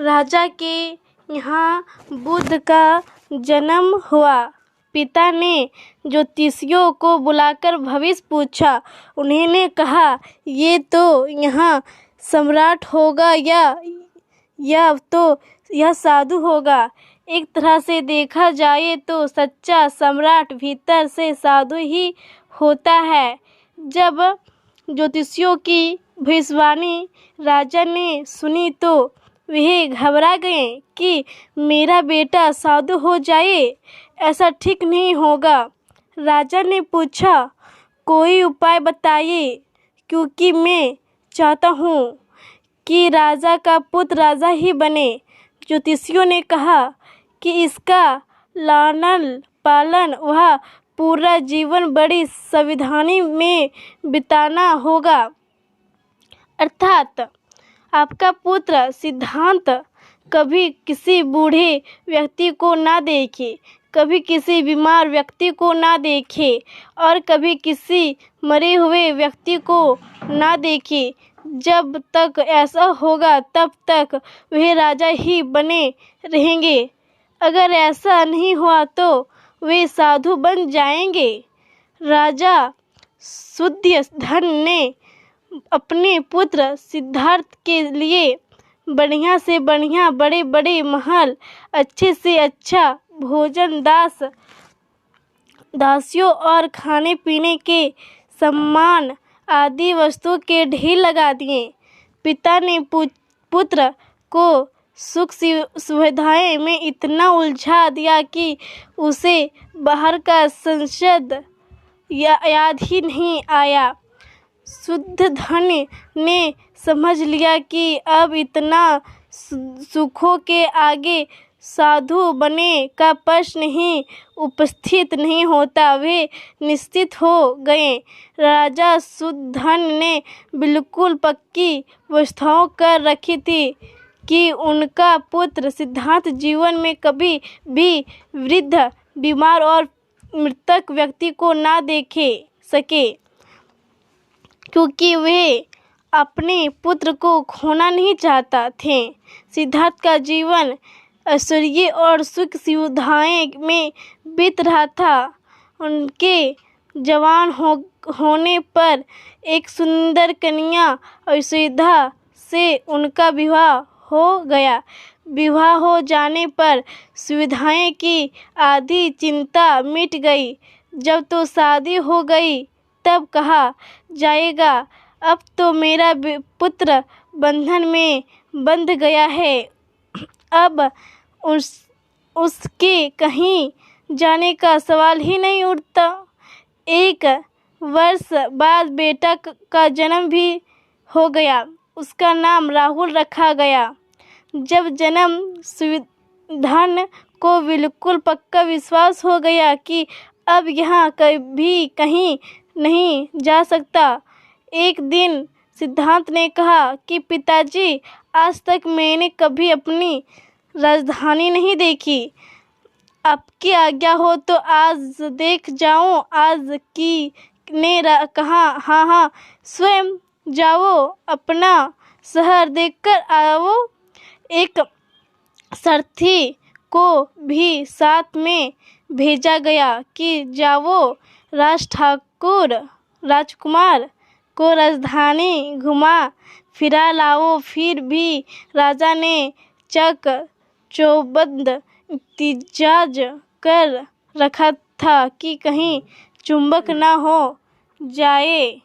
राजा के यहाँ बुद्ध का जन्म हुआ। पिता ने ज्योतिषियों को बुलाकर भविष्य पूछा। उन्होंने कहा, ये तो यहाँ सम्राट होगा या तो यह साधु होगा। एक तरह से देखा जाए तो सच्चा सम्राट भीतर से साधु ही होता है। जब ज्योतिषियों की भविष्यवाणी राजा ने सुनी तो वे घबरा गए कि मेरा बेटा साधु हो जाए, ऐसा ठीक नहीं होगा। राजा ने पूछा, कोई उपाय बताइए, क्योंकि मैं चाहता हूँ कि राजा का पुत्र राजा ही बने। ज्योतिषियों ने कहा कि इसका लालन पालन वह पूरा जीवन बड़ी सावधानी में बिताना होगा, अर्थात आपका पुत्र सिद्धांत कभी किसी बूढ़े व्यक्ति को ना देखे, कभी किसी बीमार व्यक्ति को ना देखे और कभी किसी मरे हुए व्यक्ति को ना देखे। जब तक ऐसा होगा तब तक वे राजा ही बने रहेंगे। अगर ऐसा नहीं हुआ तो वे साधु बन जाएंगे। राजा शुद्धधन ने अपने पुत्र सिद्धार्थ के लिए बढ़िया से बढ़िया बड़े बड़े महल, अच्छे से अच्छा भोजन, दासियों और खाने पीने के सामान आदि वस्तुओं के ढेर लगा दिए। पिता ने पुत्र को सुख सुविधाएं में इतना उलझा दिया कि उसे बाहर का संसद याद ही नहीं आया। शुद्धधन ने समझ लिया कि अब इतना सुखों के आगे साधु बनने का प्रश्न ही उपस्थित नहीं होता। वे निश्चित हो गए। राजा शुद्धधन ने बिल्कुल पक्की व्यवस्थाएं कर रखी थी कि उनका पुत्र सिद्धार्थ जीवन में कभी भी वृद्ध, बीमार और मृतक व्यक्ति को ना देखे सके, क्योंकि वे अपने पुत्र को खोना नहीं चाहता थे। सिद्धार्थ का जीवन ऐश्वर्य और सुख सुविधाएं में बीत रहा था। उनके जवान होने पर एक सुंदर कन्या ऐश्वर्या से उनका विवाह हो गया। विवाह हो जाने पर सुविधाएं की आधी चिंता मिट गई। जब तो शादी हो गई तब कहा जाएगा, अब तो मेरा पुत्र बंधन में बंध गया है, अब उसके कहीं जाने का सवाल ही नहीं उठता। एक वर्ष बाद बेटा का जन्म भी हो गया। उसका नाम राहुल रखा गया। जब जन्म शुद्धधन को बिल्कुल पक्का विश्वास हो गया कि अब यहाँ कभी कहीं नहीं जा सकता। एक दिन सिद्धार्थ ने कहा कि पिताजी, आज तक मैंने कभी अपनी राजधानी नहीं देखी। आपकी आज्ञा हो तो आज देख जाऊं। आज की ने कहा, हाँ हाँ, स्वयं जाओ, अपना शहर देखकर आओ। एक सारथी को भी साथ में भेजा गया कि जाओ राजकुमार को राजधानी घुमा फिरा लाओ। फिर भी राजा ने चक चौबंद इंतजाज कर रखा था कि कहीं चुंबक न हो जाए।